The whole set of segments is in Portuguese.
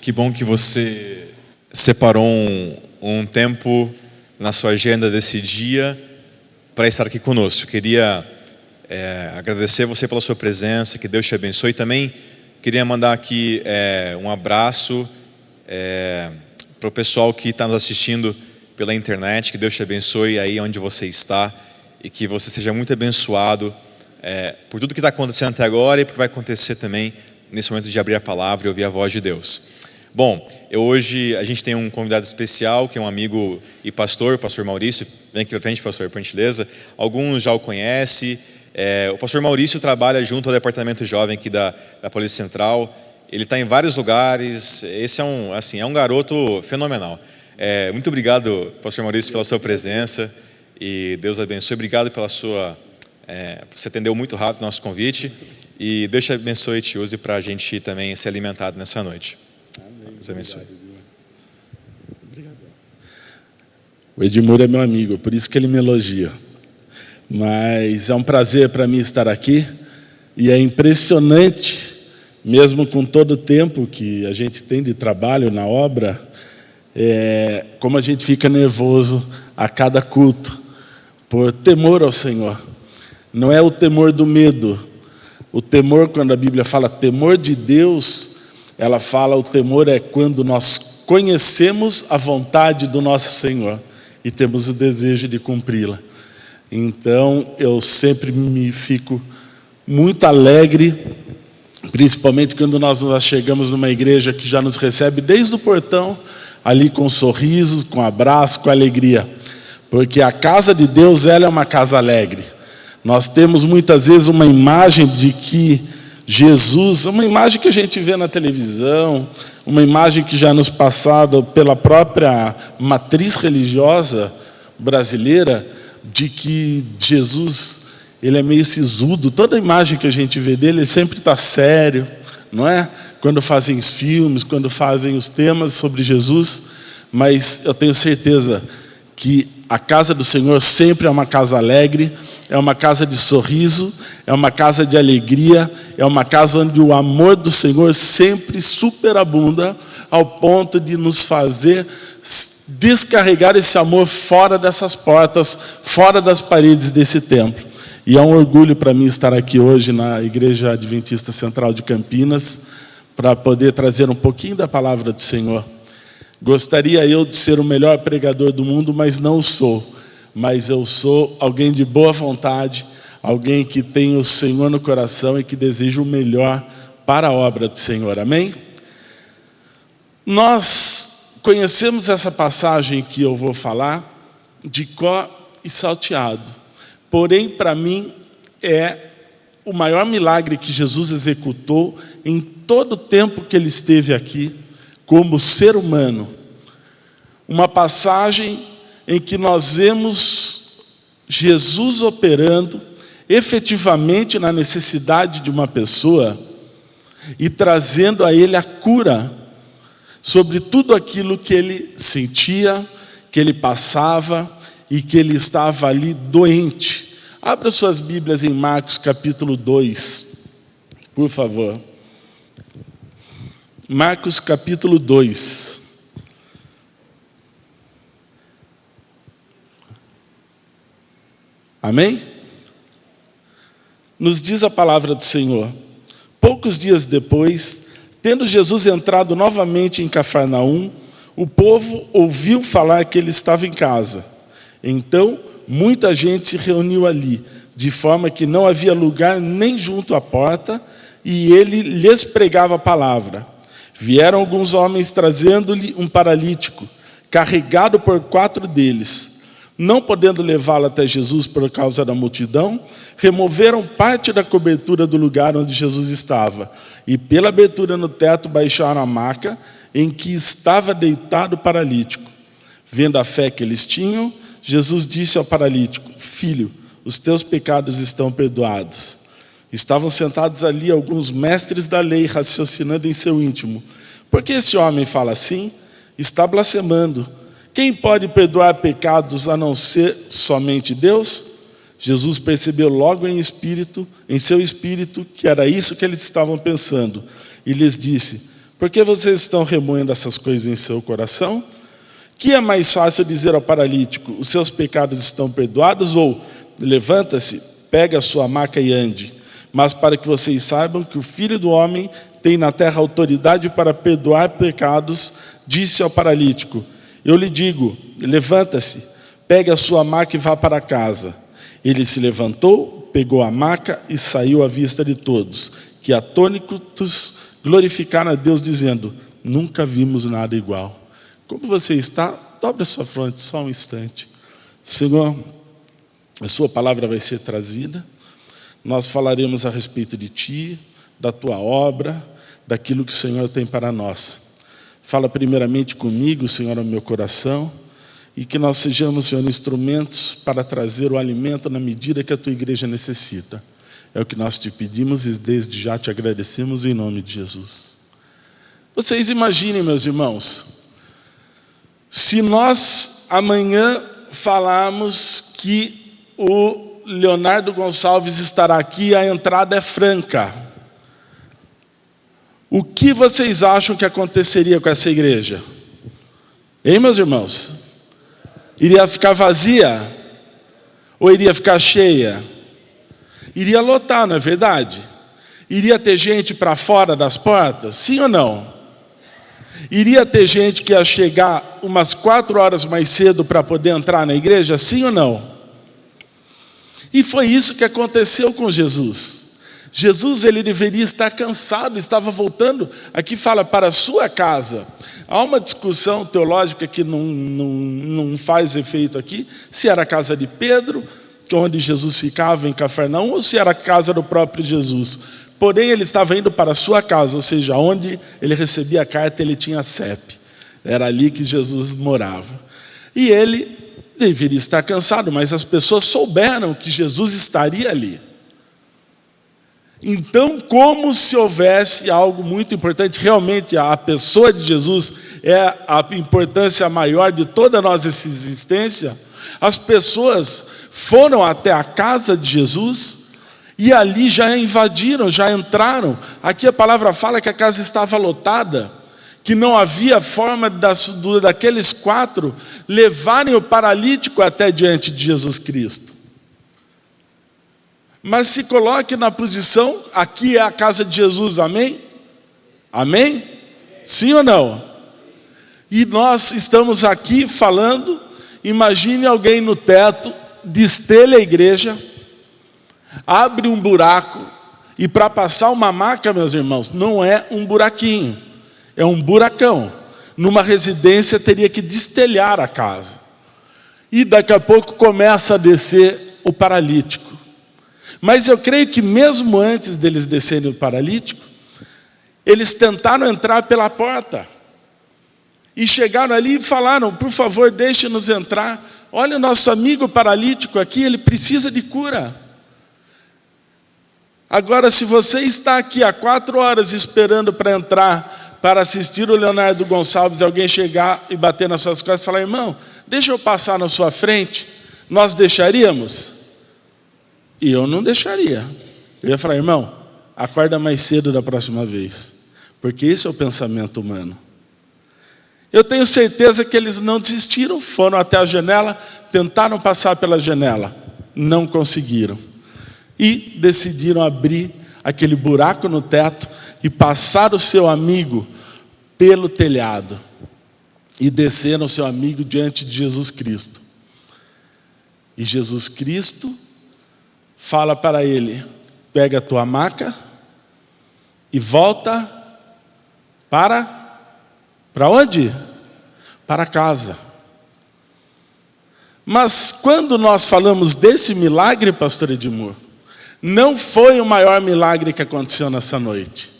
Que bom que você separou um tempo na sua agenda desse dia para estar aqui conosco. Queria agradecer você pela sua presença, que Deus te abençoe. Também queria mandar aqui um abraço para o pessoal que está nos assistindo pela internet. Que Deus te abençoe aí onde você está e que você seja muito abençoado por tudo que está acontecendo até agora e porque vai acontecer também nesse momento de abrir a palavra e ouvir a voz de Deus. Bom, hoje a gente tem um convidado especial, que é um amigo e pastor, o pastor Maurício. Vem aqui para frente, pastor, por gentileza. Alguns já o conhecem. O pastor Maurício trabalha junto ao departamento jovem aqui da Polícia Central. Ele está em vários lugares. Esse é um garoto fenomenal. Muito obrigado, pastor Maurício, pela sua presença. E Deus abençoe. Obrigado pela sua... você atendeu muito rápido o nosso convite. E Deus te abençoe e te use para a gente também ser alimentado nessa noite. Deus abençoe. Obrigado. O Edmur é meu amigo, por isso que ele me elogia. Mas é um prazer para mim estar aqui. E é impressionante, mesmo com todo o tempo que a gente tem de trabalho na obra, como a gente fica nervoso a cada culto, por temor ao Senhor. Não é o temor do medo. O temor, quando a Bíblia fala temor de Deus, ela fala o temor é quando nós conhecemos a vontade do nosso Senhor e temos o desejo de cumpri-la. Então, eu sempre me fico muito alegre, principalmente quando nós chegamos numa igreja que já nos recebe desde o portão, ali com sorrisos, com abraço, com alegria. Porque a casa de Deus, ela é uma casa alegre. Nós temos muitas vezes uma imagem de que Jesus, uma imagem que a gente vê na televisão, uma imagem que já nos passada pela própria matriz religiosa brasileira, de que Jesus, ele é meio sisudo. Toda a imagem que a gente vê dele, ele sempre está sério, não é? Quando fazem os filmes, quando fazem os temas sobre Jesus. Mas eu tenho certeza que a casa do Senhor sempre é uma casa alegre, é uma casa de sorriso, é uma casa de alegria, é uma casa onde o amor do Senhor sempre superabunda, ao ponto de nos fazer descarregar esse amor fora dessas portas, fora das paredes desse templo. E é um orgulho para mim estar aqui hoje na Igreja Adventista Central de Campinas, para poder trazer um pouquinho da palavra do Senhor. Gostaria eu de ser o melhor pregador do mundo, mas não sou. Mas eu sou alguém de boa vontade, alguém que tem o Senhor no coração e que deseja o melhor para a obra do Senhor. Amém? Nós conhecemos essa passagem que eu vou falar de có e salteado. Porém, para mim, é o maior milagre que Jesus executou em todo o tempo que ele esteve aqui, como ser humano. Uma passagem em que nós vemos Jesus operando efetivamente na necessidade de uma pessoa e trazendo a ele a cura sobre tudo aquilo que ele sentia, que ele passava e que ele estava ali doente. Abra suas Bíblias em Marcos capítulo 2, por favor. Marcos capítulo 2. Amém? Nos diz a palavra do Senhor. Poucos dias depois, tendo Jesus entrado novamente em Cafarnaum, o povo ouviu falar que ele estava em casa. Então, muita gente se reuniu ali, de forma que não havia lugar nem junto à porta, e ele lhes pregava a palavra. Vieram alguns homens trazendo-lhe um paralítico, carregado por 4 deles. Não podendo levá-lo até Jesus por causa da multidão, removeram parte da cobertura do lugar onde Jesus estava, e pela abertura no teto baixaram a maca em que estava deitado o paralítico. Vendo a fé que eles tinham, Jesus disse ao paralítico: Filho, os teus pecados estão perdoados. Estavam sentados ali alguns mestres da lei, raciocinando em seu íntimo: por que esse homem fala assim? Está blasfemando. Quem pode perdoar pecados a não ser somente Deus? Jesus percebeu logo em seu espírito, que era isso que eles estavam pensando. E lhes disse: Por que vocês estão remoendo essas coisas em seu coração? Que é mais fácil dizer ao paralítico, os seus pecados estão perdoados, ou levanta-se, pega a sua maca e ande. Mas para que vocês saibam que o Filho do Homem tem na terra autoridade para perdoar pecados, disse ao paralítico, eu lhe digo, levanta-se, pegue a sua maca e vá para casa. Ele se levantou, pegou a maca e saiu à vista de todos, que atônitos glorificaram a Deus, dizendo, nunca vimos nada igual. Como você está? Dobre a sua fronte só um instante. Senhor, a sua palavra vai ser trazida. Nós falaremos a respeito de Ti, da Tua obra, daquilo que o Senhor tem para nós. Fala primeiramente comigo, Senhor, ao meu coração, e que nós sejamos, Senhor, instrumentos para trazer o alimento na medida que a Tua igreja necessita. É o que nós te pedimos e desde já te agradecemos em nome de Jesus. Vocês imaginem, meus irmãos, se nós amanhã falarmos que o Leonardo Gonçalves estará aqui, a entrada é franca. O que vocês acham que aconteceria com essa igreja? Hein, meus irmãos? Iria ficar vazia? Ou iria ficar cheia? Iria lotar, não é verdade? Iria ter gente para fora das portas? Sim ou não? Iria ter gente que ia chegar umas 4 horas mais cedo para poder entrar na igreja? Sim ou não? E foi isso que aconteceu com Jesus. Jesus, ele deveria estar cansado, estava voltando, aqui fala, para a sua casa. Há uma discussão teológica que não faz efeito aqui, se era a casa de Pedro, onde Jesus ficava em Cafarnaum, ou se era a casa do próprio Jesus. Porém, ele estava indo para a sua casa, ou seja, onde ele recebia a carta, ele tinha CEP. Era ali que Jesus morava. E ele deveria estar cansado, mas as pessoas souberam que Jesus estaria ali. Então, como se houvesse algo muito importante, realmente a pessoa de Jesus é a importância maior de toda a nossa existência, as pessoas foram até a casa de Jesus e ali já invadiram, já entraram. Aqui a palavra fala que a casa estava lotada, que não havia forma daqueles 4 levarem o paralítico até diante de Jesus Cristo. Mas se coloque na posição, aqui é a casa de Jesus, amém? Amém? Sim ou não? E nós estamos aqui falando, imagine alguém no teto, destelha a igreja, abre um buraco, e para passar uma maca, meus irmãos, não é um buraquinho, é um buracão. Numa residência teria que destelhar a casa. E daqui a pouco começa a descer o paralítico. Mas eu creio que mesmo antes deles descerem o paralítico, eles tentaram entrar pela porta. E chegaram ali e falaram, por favor, deixe-nos entrar. Olha o nosso amigo paralítico aqui, ele precisa de cura. Agora, se você está aqui há 4 horas esperando para entrar, para assistir o Leonardo Gonçalves, e alguém chegar e bater nas suas costas e falar, irmão, deixa eu passar na sua frente, nós deixaríamos? E eu não deixaria. Eu ia falar, irmão, acorda mais cedo da próxima vez. Porque esse é o pensamento humano. Eu tenho certeza que eles não desistiram, foram até a janela, tentaram passar pela janela, não conseguiram. E decidiram abrir aquele buraco no teto e passar o seu amigo pelo telhado. E desceram o seu amigo diante de Jesus Cristo. E Jesus Cristo fala para ele, pega a tua maca e volta para onde? Para casa. Mas quando nós falamos desse milagre, pastor Edmur, não foi o maior milagre que aconteceu nessa noite.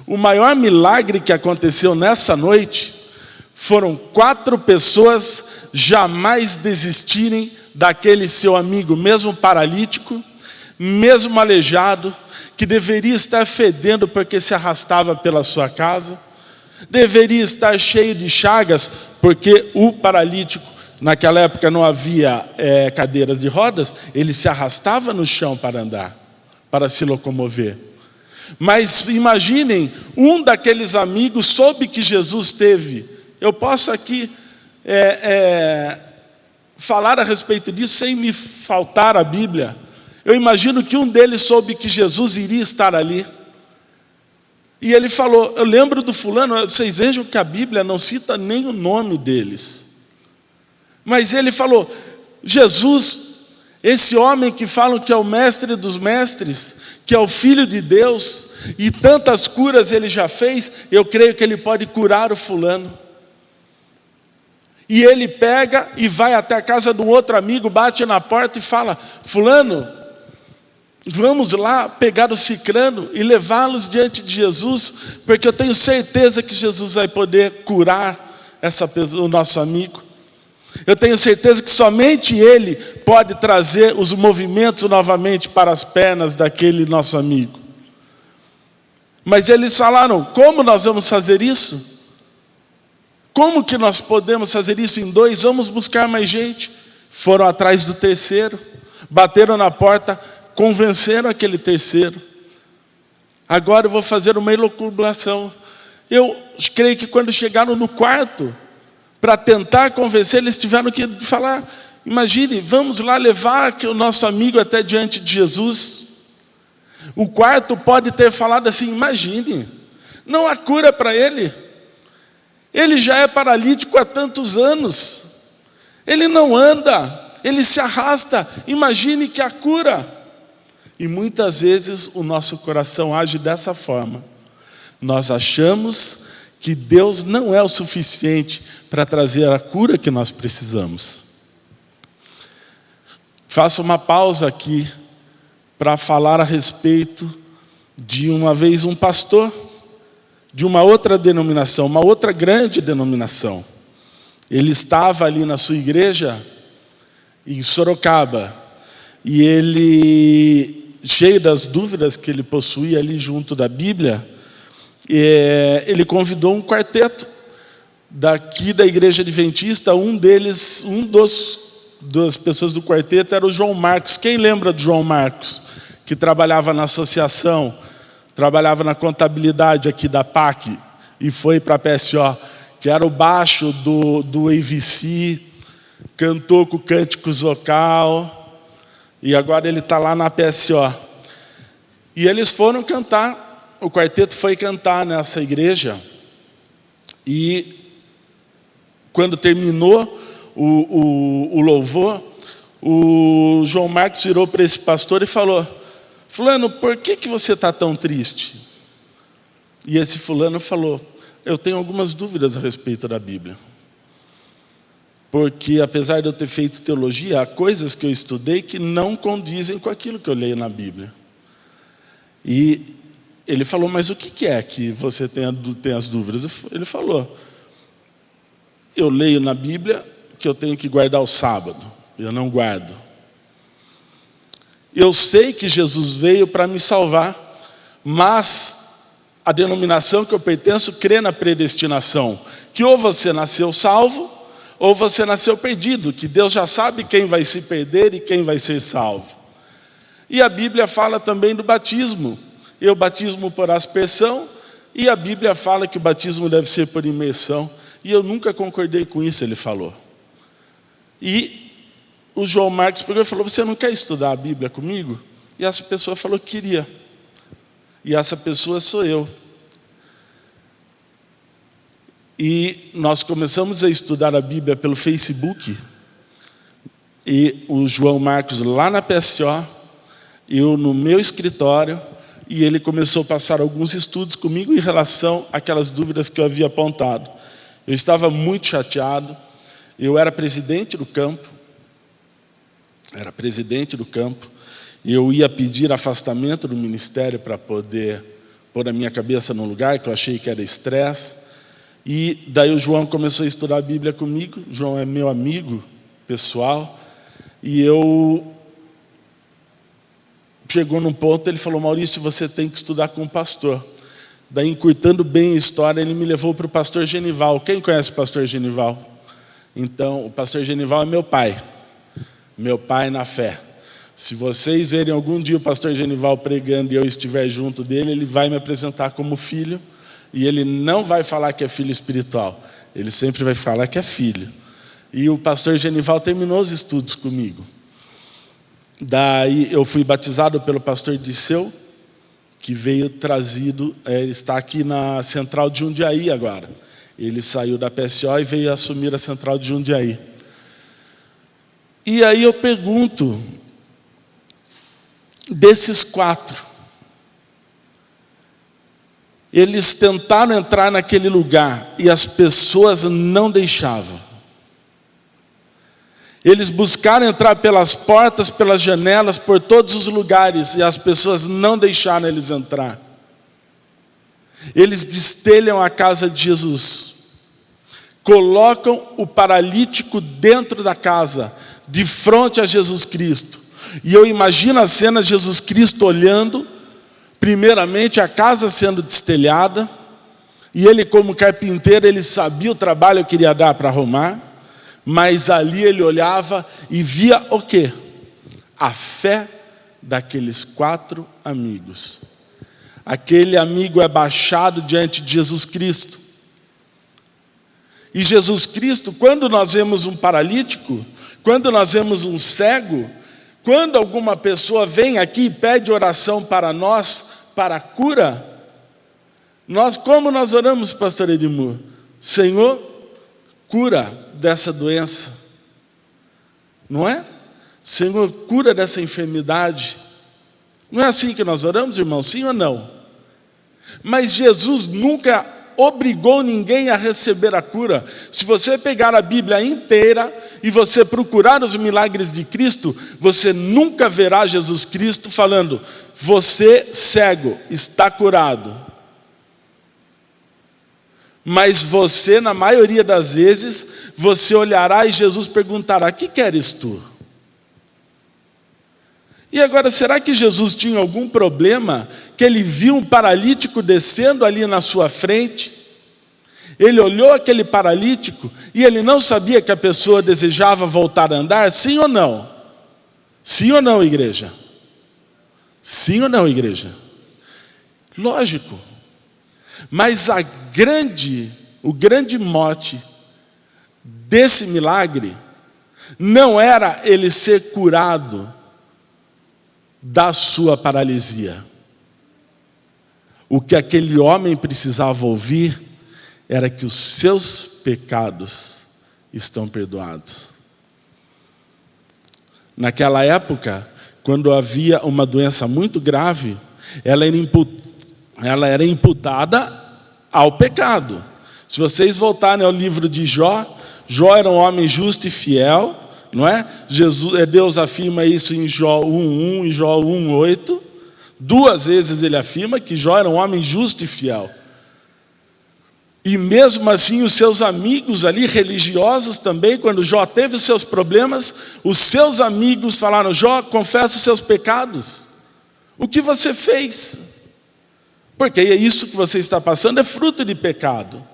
O maior milagre que aconteceu nessa noite foram 4 pessoas jamais desistirem daquele seu amigo, mesmo paralítico, mesmo aleijado, que deveria estar fedendo porque se arrastava pela sua casa, deveria estar cheio de chagas, porque o paralítico, naquela época não havia cadeiras de rodas, ele se arrastava no chão para andar, para se locomover. Mas imaginem, um daqueles amigos soube que Jesus teve. Eu posso aqui falar a respeito disso sem me faltar a Bíblia. Eu imagino que um deles soube que Jesus iria estar ali. E ele falou, eu lembro do fulano, vocês vejam que a Bíblia não cita nem o nome deles. Mas ele falou, Jesus, esse homem que falam que é o mestre dos mestres, que é o Filho de Deus, e tantas curas ele já fez, eu creio que ele pode curar o fulano. E ele pega e vai até a casa de um outro amigo, bate na porta e fala, fulano, vamos lá pegar o cicrano e levá-los diante de Jesus, porque eu tenho certeza que Jesus vai poder curar essa pessoa, o nosso amigo. Eu tenho certeza que somente Ele pode trazer os movimentos novamente para as pernas daquele nosso amigo. Mas eles falaram, como nós vamos fazer isso? Como que nós podemos fazer isso em dois? Vamos buscar mais gente. Foram atrás do terceiro, bateram na porta, convenceram aquele terceiro. Agora eu vou fazer uma elucubração. Eu creio que quando chegaram no quarto, para tentar convencer, eles tiveram que falar, imagine, vamos lá levar o nosso amigo até diante de Jesus. O quarto pode ter falado assim, imagine, não há cura para ele. Ele já é paralítico há tantos anos. Ele não anda, ele se arrasta, imagine que há cura. E muitas vezes o nosso coração age dessa forma. Nós achamos que Deus não é o suficiente para trazer a cura que nós precisamos. Faço uma pausa aqui para falar a respeito de uma vez um pastor de uma outra denominação, uma outra grande denominação. Ele estava ali na sua igreja em Sorocaba e ele, cheio das dúvidas que ele possuía ali junto da Bíblia, ele convidou um quarteto daqui da igreja adventista. Das pessoas do quarteto era o João Marcos. Quem lembra do João Marcos? Que trabalhava na associação, trabalhava na contabilidade aqui da PAC e foi para a PSO, que era o baixo do AVC, cantou com cânticos vocal e agora ele está lá na PSO. E eles foram cantar. O quarteto foi cantar nessa igreja e quando terminou o louvor, o João Marcos virou para esse pastor e falou, fulano, por que você está tão triste? E esse fulano falou, eu tenho algumas dúvidas a respeito da Bíblia. Porque apesar de eu ter feito teologia, há coisas que eu estudei que não condizem com aquilo que eu leio na Bíblia. E ele falou, mas o que é que você tem as dúvidas? Ele falou, eu leio na Bíblia que eu tenho que guardar o sábado. Eu não guardo. Eu sei que Jesus veio para me salvar, mas a denominação que eu pertenço crê na predestinação, que ou você nasceu salvo, ou você nasceu perdido, que Deus já sabe quem vai se perder e quem vai ser salvo. E a Bíblia fala também do batismo. Eu batismo por aspersão, e a Bíblia fala que o batismo deve ser por imersão. E eu nunca concordei com isso, ele falou. E o João Marcos pegou e falou, você não quer estudar a Bíblia comigo? E essa pessoa falou que queria. E essa pessoa sou eu. E nós começamos a estudar a Bíblia pelo Facebook. E o João Marcos lá na PSO, eu no meu escritório, e ele começou a passar alguns estudos comigo em relação àquelas dúvidas que eu havia apontado. Eu estava muito chateado. Eu era presidente do campo. E eu ia pedir afastamento do ministério para poder pôr a minha cabeça no lugar, que eu achei que era estresse. E daí o João começou a estudar a Bíblia comigo. O João é meu amigo pessoal. E chegou num ponto, ele falou, Maurício, você tem que estudar com o pastor. Daí, encurtando bem a história, ele me levou para o pastor Genival. Quem conhece o pastor Genival? Então, o pastor Genival é meu pai na fé. Se vocês verem algum dia o pastor Genival pregando e eu estiver junto dele, ele vai me apresentar como filho, e ele não vai falar que é filho espiritual, ele sempre vai falar que é filho. E o pastor Genival terminou os estudos comigo. Daí eu fui batizado pelo pastor Disseu, que veio trazido, ele está aqui na central de Jundiaí agora. Ele saiu da PSO e veio assumir a central de Jundiaí. E aí eu pergunto, desses 4, eles tentaram entrar naquele lugar e as pessoas não deixavam. Eles buscaram entrar pelas portas, pelas janelas, por todos os lugares, e as pessoas não deixaram eles entrar. Eles destelham a casa de Jesus, colocam o paralítico dentro da casa, de frente a Jesus Cristo. E eu imagino a cena, Jesus Cristo olhando, primeiramente a casa sendo destelhada, e ele como carpinteiro, ele sabia o trabalho que iria dar para arrumar, mas ali ele olhava e via o quê? A fé daqueles 4 amigos. Aquele amigo é baixado diante de Jesus Cristo. E Jesus Cristo, quando nós vemos um paralítico, quando nós vemos um cego, quando alguma pessoa vem aqui e pede oração para nós, para a cura, como nós oramos, pastor Edmur? Senhor, cura dessa doença, não é? Senhor, cura dessa enfermidade. Não é assim que nós oramos, irmão? Sim ou não? Mas Jesus nunca obrigou ninguém a receber a cura. Se você pegar a Bíblia inteira e você procurar os milagres de Cristo, você nunca verá Jesus Cristo falando, você cego, está curado. Mas você, na maioria das vezes, você olhará e Jesus perguntará, que queres tu? E agora, será que Jesus tinha algum problema, que ele viu um paralítico descendo ali na sua frente? Ele olhou aquele paralítico e ele não sabia que a pessoa desejava voltar a andar? Sim ou não? Sim ou não, igreja? Sim ou não, igreja? Lógico. Mas o grande mote desse milagre não era ele ser curado da sua paralisia. O que aquele homem precisava ouvir era que os seus pecados estão perdoados. Naquela época, quando havia uma doença muito grave, ela era imputada ao pecado. Se vocês voltarem ao livro de Jó, Jó era um homem justo e fiel, não é? Deus afirma isso em Jó 1:1 e Jó 1:8. 2 vezes ele afirma que Jó era um homem justo e fiel. E mesmo assim os seus amigos ali, religiosos também, quando Jó teve os seus problemas, os seus amigos falaram, Jó, confessa os seus pecados. O que você fez? Porque isso que você está passando é fruto de pecado.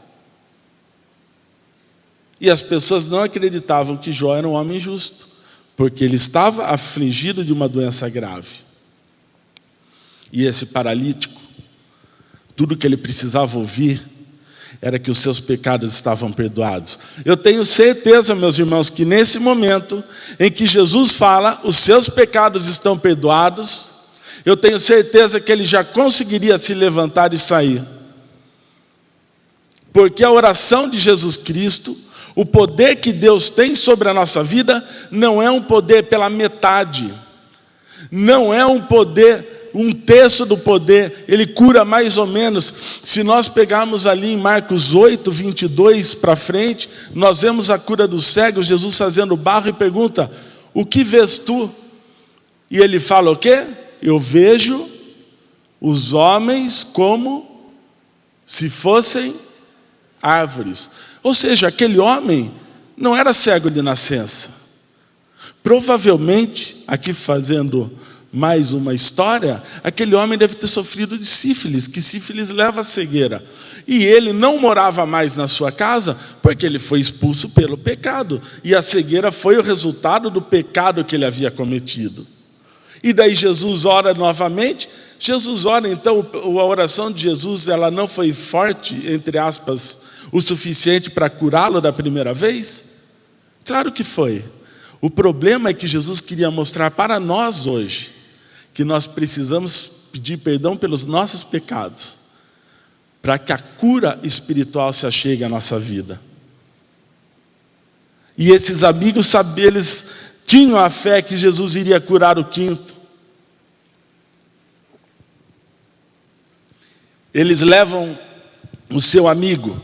E as pessoas não acreditavam que Jó era um homem justo, porque ele estava afligido de uma doença grave. E esse paralítico, tudo que ele precisava ouvir era que os seus pecados estavam perdoados. Eu tenho certeza, meus irmãos, que nesse momento em que Jesus fala, os seus pecados estão perdoados, eu tenho certeza que ele já conseguiria se levantar e sair. Porque a oração de Jesus Cristo, o poder que Deus tem sobre a nossa vida, não é um poder pela metade. Não é um poder, um terço do poder, ele cura mais ou menos. Se nós pegarmos ali em Marcos 8:22 para frente, nós vemos a cura do cego, Jesus fazendo barro e pergunta, o que vês tu? E ele fala o quê? Eu vejo os homens como se fossem árvores. Ou seja, aquele homem não era cego de nascença. Provavelmente, aqui fazendo mais uma história, aquele homem deve ter sofrido de sífilis, que sífilis leva à cegueira. E ele não morava mais na sua casa, porque ele foi expulso pelo pecado. E a cegueira foi o resultado do pecado que ele havia cometido. E daí Jesus ora novamente. Jesus ora, então, a oração de Jesus, ela não foi forte, entre aspas, o suficiente para curá-lo da primeira vez? Claro que foi. O problema é que Jesus queria mostrar para nós hoje que nós precisamos pedir perdão pelos nossos pecados, para que a cura espiritual se achegue à nossa vida. E esses amigos, eles tinham a fé que Jesus iria curar o quinto. Eles levam o seu amigo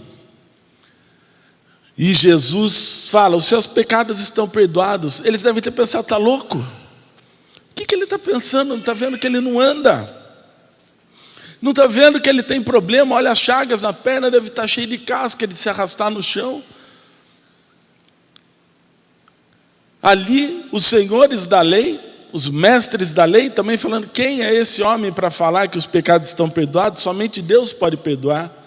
e Jesus fala: os seus pecados estão perdoados. Eles devem ter pensado: está louco? O que ele está pensando? Não está vendo que ele não anda? Não está vendo que ele tem problema? Olha as chagas na perna, deve estar cheio de casca, de se arrastar no chão. Ali, os senhores da lei, os mestres da lei também falando: quem é esse homem para falar que os pecados estão perdoados? Somente Deus pode perdoar.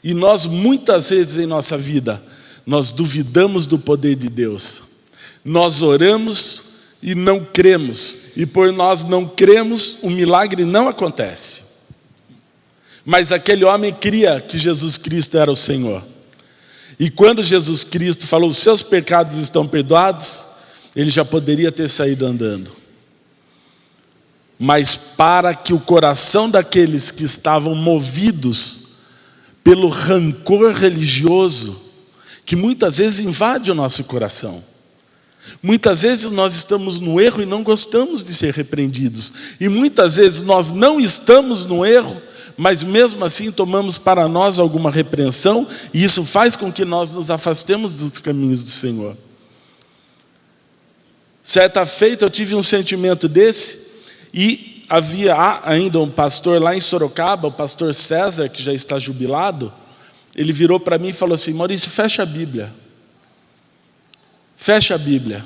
E nós, muitas vezes em nossa vida, nós duvidamos do poder de Deus. Nós oramos e não cremos. E por nós não cremos, o milagre não acontece. Mas aquele homem cria que Jesus Cristo era o Senhor. E quando Jesus Cristo falou: os seus pecados estão perdoados, ele já poderia ter saído andando. Mas para que o coração daqueles que estavam movidos pelo rancor religioso, que muitas vezes invade o nosso coração. Muitas vezes nós estamos no erro e não gostamos de ser repreendidos. E muitas vezes nós não estamos no erro, mas mesmo assim tomamos para nós alguma repreensão, e isso faz com que nós nos afastemos dos caminhos do Senhor. Certa feita eu tive um sentimento desse, e havia ainda um pastor lá em Sorocaba, o pastor César, que já está jubilado. Ele virou para mim e falou assim: Maurício, fecha a Bíblia. Fecha a Bíblia.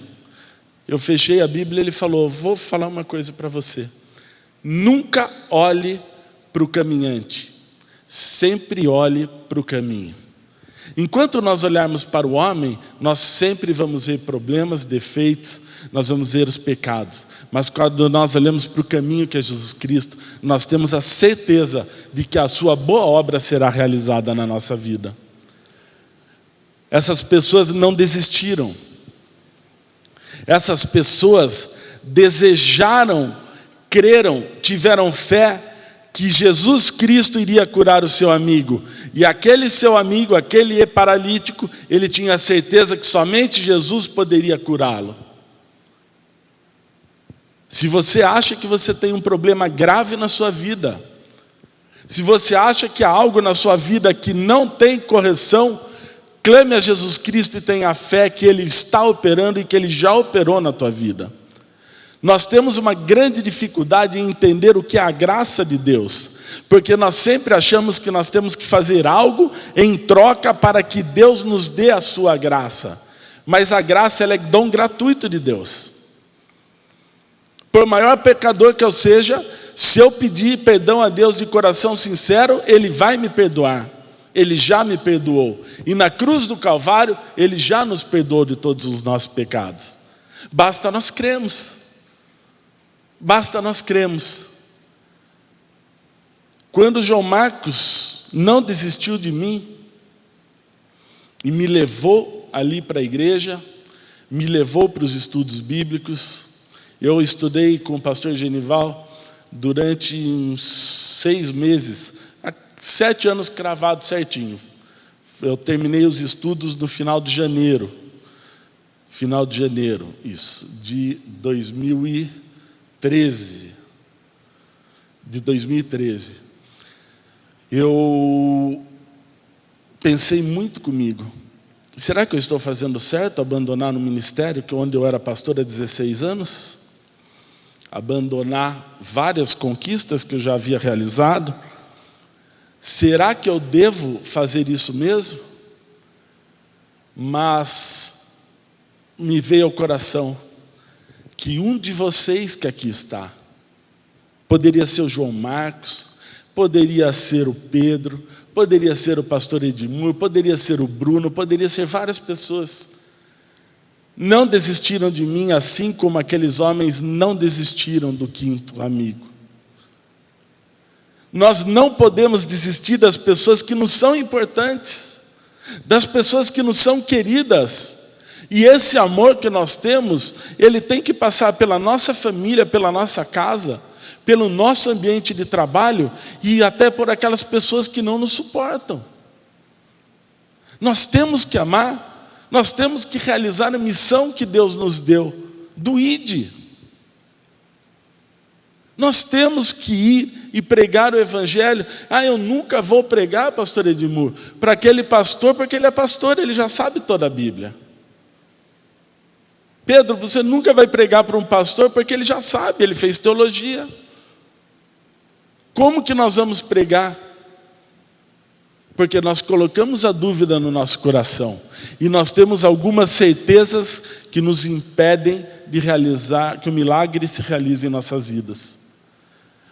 Eu fechei a Bíblia e ele falou: vou falar uma coisa para você. Nunca olhe para o caminhante, sempre olhe para o caminho. Enquanto nós olharmos para o homem, nós sempre vamos ver problemas, defeitos, nós vamos ver os pecados. Mas quando nós olhamos para o caminho que é Jesus Cristo, nós temos a certeza de que a sua boa obra será realizada na nossa vida. Essas pessoas não desistiram. Essas pessoas desejaram, creram, tiveram fé que Jesus Cristo iria curar o seu amigo. E aquele seu amigo, aquele paralítico, ele tinha a certeza que somente Jesus poderia curá-lo. Se você acha que você tem um problema grave na sua vida, se você acha que há algo na sua vida que não tem correção, clame a Jesus Cristo e tenha fé que Ele está operando e que Ele já operou na tua vida. Nós temos uma grande dificuldade em entender o que é a graça de Deus, porque nós sempre achamos que nós temos que fazer algo em troca para que Deus nos dê a sua graça. Mas a graça, ela é dom gratuito de Deus. Por maior pecador que eu seja, se eu pedir perdão a Deus de coração sincero, Ele vai me perdoar. Ele já me perdoou. E na cruz do Calvário, Ele já nos perdoou de todos os nossos pecados. Basta nós cremos. Basta nós cremos. Quando João Marcos não desistiu de mim e me levou ali para a igreja, me levou para os estudos bíblicos, eu estudei com o pastor Genival durante uns 6 meses, 7 anos cravado certinho. Eu terminei os estudos no final de janeiro, isso, de 2013. Eu pensei muito comigo: será que eu estou fazendo certo abandonar no ministério, onde eu era pastor há 16 anos? Abandonar várias conquistas que eu já havia realizado? Será que eu devo fazer isso mesmo? Mas me veio ao coração que um de vocês que aqui está, poderia ser o João Marcos, poderia ser o Pedro, poderia ser o pastor Edmur, poderia ser o Bruno, poderia ser várias pessoas. não desistiram de mim, assim como aqueles homens não desistiram do quinto amigo. Nós não podemos desistir das pessoas que nos são importantes, das pessoas que nos são queridas. E esse amor que nós temos, ele tem que passar pela nossa família, pela nossa casa, pelo nosso ambiente de trabalho e até por aquelas pessoas que não nos suportam. Nós temos que amar, nós temos que realizar a missão que Deus nos deu, do ID. Nós temos que ir e pregar o Evangelho. Eu nunca vou pregar, pastor Edmur, para aquele pastor, porque ele é pastor, ele já sabe toda a Bíblia. Pedro, você nunca vai pregar para um pastor, porque ele já sabe, ele fez teologia. Como que nós vamos pregar? Porque nós colocamos a dúvida no nosso coração. E nós temos algumas certezas que nos impedem de realizar, que o milagre se realize em nossas vidas.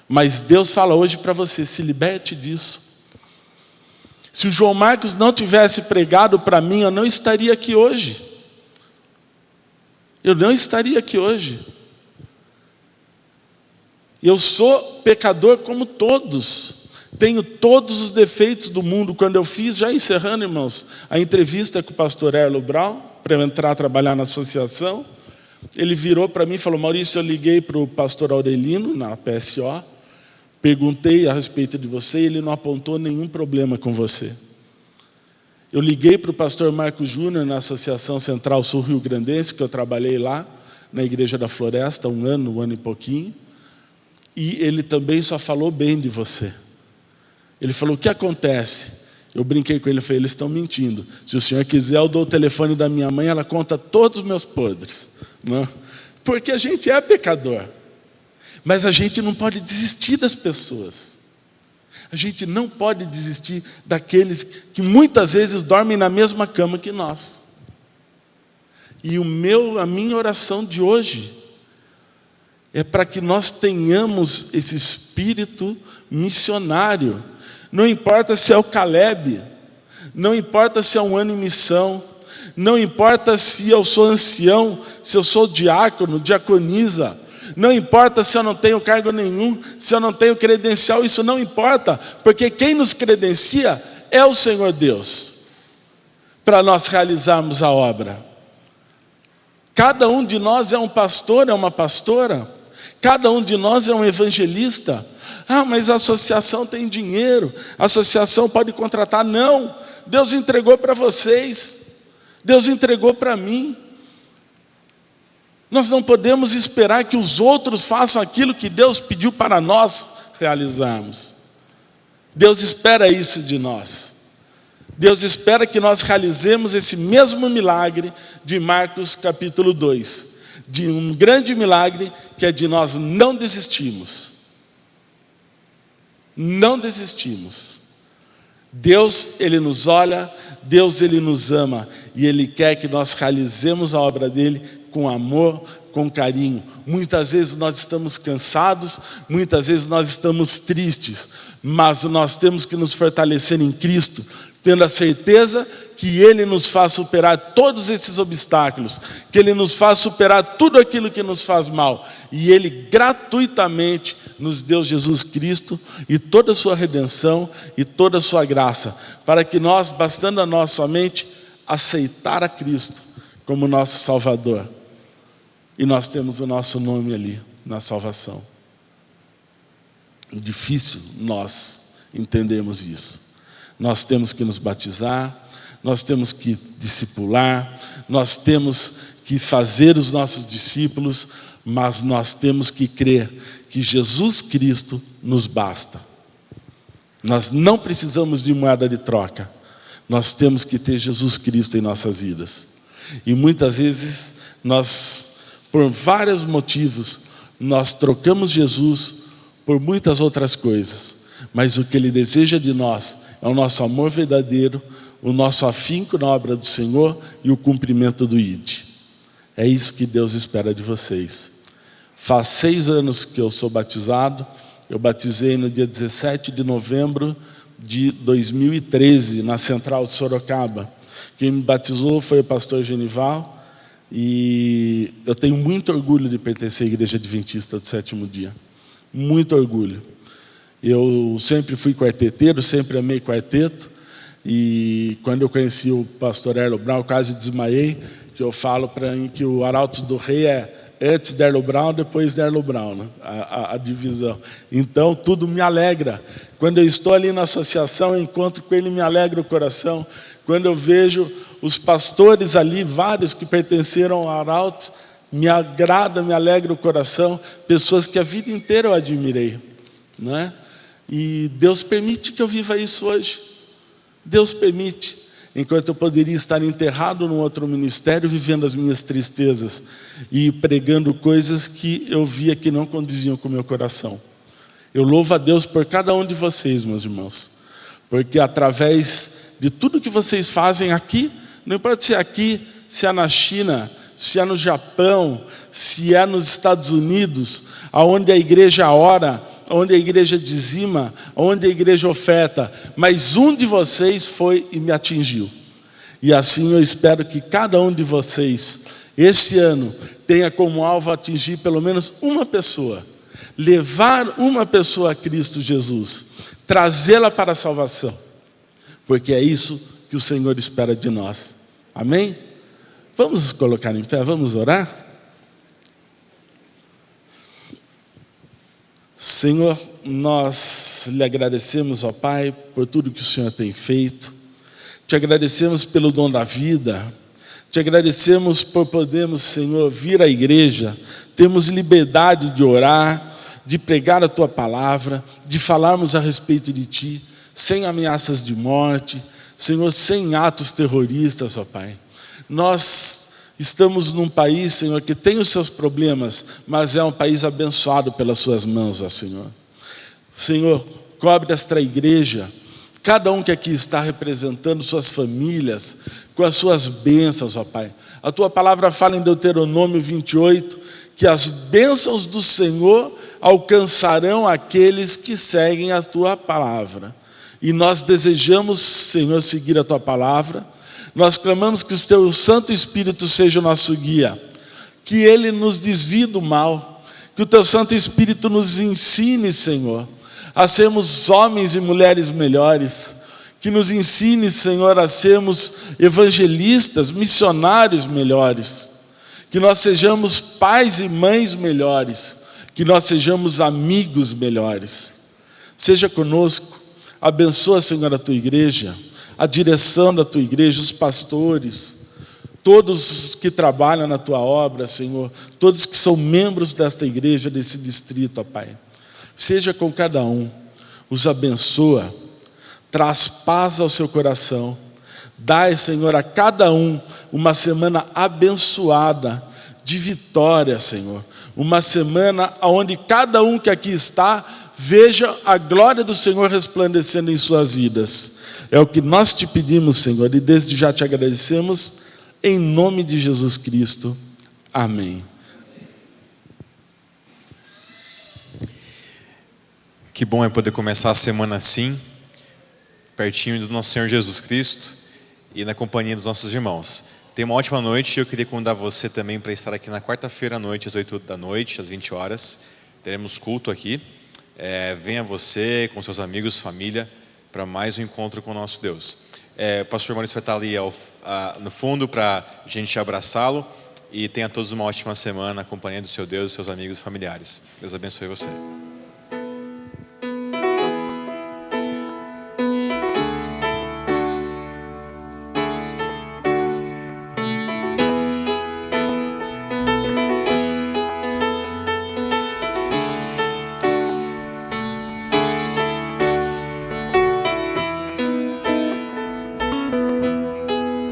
Mas Deus fala hoje para você, se liberte disso. Se o João Marcos não tivesse pregado para mim, eu não estaria aqui hoje. Eu não estaria aqui hoje. Eu sou pecador como todos. Tenho todos os defeitos do mundo. Quando eu fiz, já encerrando, irmãos, a entrevista com o pastor Erlo Brown, para eu entrar a trabalhar na associação, ele virou para mim e falou, Maurício, eu liguei para o pastor Aurelino, na PSO, perguntei a respeito de você e ele não apontou nenhum problema com você. Eu liguei para o pastor Marcos Júnior, na Associação Central Sul Rio Grandense, que eu trabalhei lá, na Igreja da Floresta, um ano e pouquinho, e ele também só falou bem de você. Ele falou, o que acontece? Eu brinquei com ele, falei, eles estão mentindo. Se o senhor quiser, eu dou o telefone da minha mãe, ela conta todos os meus podres. Não? Porque a gente é pecador. Mas a gente não pode desistir das pessoas. A gente não pode desistir daqueles que muitas vezes dormem na mesma cama que nós. E a minha oração de hoje é para que nós tenhamos esse espírito missionário. Não importa se é o Caleb, não importa se é um ano em missão, não importa se eu sou ancião, se eu sou diácono, diaconisa, não importa se eu não tenho cargo nenhum, se eu não tenho credencial, isso não importa, porque quem nos credencia é o Senhor Deus, para nós realizarmos a obra. Cada um de nós é um pastor, é uma pastora, cada um de nós é um evangelista. Mas a associação tem dinheiro, a associação pode contratar. Não, Deus entregou para vocês, Deus entregou para mim. Nós não podemos esperar que os outros façam aquilo que Deus pediu para nós realizarmos. Deus espera isso de nós. Deus espera que nós realizemos esse mesmo milagre de Marcos capítulo 2. De um grande milagre que é de nós não desistirmos. Não desistimos. Deus, Ele nos olha, Deus, Ele nos ama. E Ele quer que nós realizemos a obra dEle com amor, com carinho. Muitas vezes nós estamos cansados, muitas vezes nós estamos tristes, mas nós temos que nos fortalecer em Cristo, tendo a certeza que Ele nos faz superar todos esses obstáculos, que Ele nos faz superar tudo aquilo que nos faz mal, e Ele gratuitamente nos deu Jesus Cristo e toda a sua redenção e toda a sua graça, para que nós, bastando a nós somente, aceitar a Cristo como nosso Salvador, e nós temos o nosso nome ali na salvação. Difícil nós entendermos isso. Nós temos que nos batizar, nós temos que discipular, nós temos que fazer os nossos discípulos, mas nós temos que crer que Jesus Cristo nos basta. Nós não precisamos de moeda de troca, nós temos que ter Jesus Cristo em nossas vidas. E muitas vezes nós, por vários motivos, nós trocamos Jesus por muitas outras coisas, mas o que Ele deseja de nós é o nosso amor verdadeiro, o nosso afinco na obra do Senhor e o cumprimento do ID. É isso que Deus espera de vocês. Faz 6 anos que eu sou batizado. Eu batizei no dia 17 de novembro de 2013, na Central de Sorocaba. Quem me batizou foi o pastor Genival. E eu tenho muito orgulho de pertencer à Igreja Adventista do Sétimo Dia. Muito orgulho. Eu sempre fui quarteteiro, sempre amei quarteto. E quando eu conheci o pastor Erlo Brown, eu quase desmaiei, que eu falo para mim que o Arautos do Rei é antes de Erlo Brown, depois de Erlo Brown, né? a divisão. Então, tudo me alegra. Quando eu estou ali na associação, eu encontro com ele, me alegra o coração. Quando eu vejo os pastores ali, vários que pertenceram ao Arautos, me agrada, me alegra o coração. Pessoas que a vida inteira eu admirei, né? E Deus permite que eu viva isso hoje. Deus permite. Enquanto eu poderia estar enterrado num outro ministério, vivendo as minhas tristezas e pregando coisas que eu via que não condiziam com o meu coração. Eu louvo a Deus por cada um de vocês, meus irmãos, porque através de tudo que vocês fazem aqui, não importa se é aqui, se é na China, se é no Japão, se é nos Estados Unidos, aonde a igreja ora, onde a igreja dizima, onde a igreja oferta, mas um de vocês foi e me atingiu. E assim eu espero que cada um de vocês, esse ano, tenha como alvo atingir pelo menos uma pessoa, levar uma pessoa a Cristo Jesus, trazê-la para a salvação, porque é isso que o Senhor espera de nós. Amém? Vamos nos colocar em pé, vamos orar? Senhor, nós lhe agradecemos, ó Pai, por tudo que o Senhor tem feito. Te agradecemos pelo dom da vida. Te agradecemos por podermos, Senhor, vir à igreja. Temos liberdade de orar, de pregar a Tua palavra, de falarmos a respeito de Ti, sem ameaças de morte, Senhor, sem atos terroristas, ó Pai. Nós estamos num país, Senhor, que tem os seus problemas, mas é um país abençoado pelas suas mãos, ó Senhor. Senhor, cobre esta igreja, cada um que aqui está representando suas famílias, com as suas bênçãos, ó Pai. A Tua palavra fala em Deuteronômio 28, que as bênçãos do Senhor alcançarão aqueles que seguem a Tua palavra. E nós desejamos, Senhor, seguir a Tua palavra. Nós clamamos que o Teu Santo Espírito seja o nosso guia, que Ele nos desvie do mal, que o Teu Santo Espírito nos ensine, Senhor, a sermos homens e mulheres melhores, que nos ensine, Senhor, a sermos evangelistas, missionários melhores, que nós sejamos pais e mães melhores, que nós sejamos amigos melhores. Seja conosco, abençoa, Senhor, a Tua igreja, a direção da Tua igreja, os pastores, todos que trabalham na Tua obra, Senhor, todos que são membros desta igreja, desse distrito, ó Pai. Seja com cada um, os abençoa, traz paz ao seu coração, dai, Senhor, a cada um uma semana abençoada, de vitória, Senhor, uma semana onde cada um que aqui está, veja a glória do Senhor resplandecendo em suas vidas. É o que nós te pedimos, Senhor, e desde já te agradecemos, em nome de Jesus Cristo. Amém. Que bom é poder começar a semana assim, pertinho do nosso Senhor Jesus Cristo e na companhia dos nossos irmãos. Tenha uma ótima noite e eu queria convidar você também para estar aqui na quarta-feira à noite, às 8 da noite, às 20 horas. Teremos culto aqui. Venha você com seus amigos, família, para mais um encontro com o nosso Deus. O pastor Maurício vai estar ali no fundo para a gente abraçá-lo. E tenha todos uma ótima semana, na companhia do seu Deus e seus amigos e familiares. Deus abençoe você.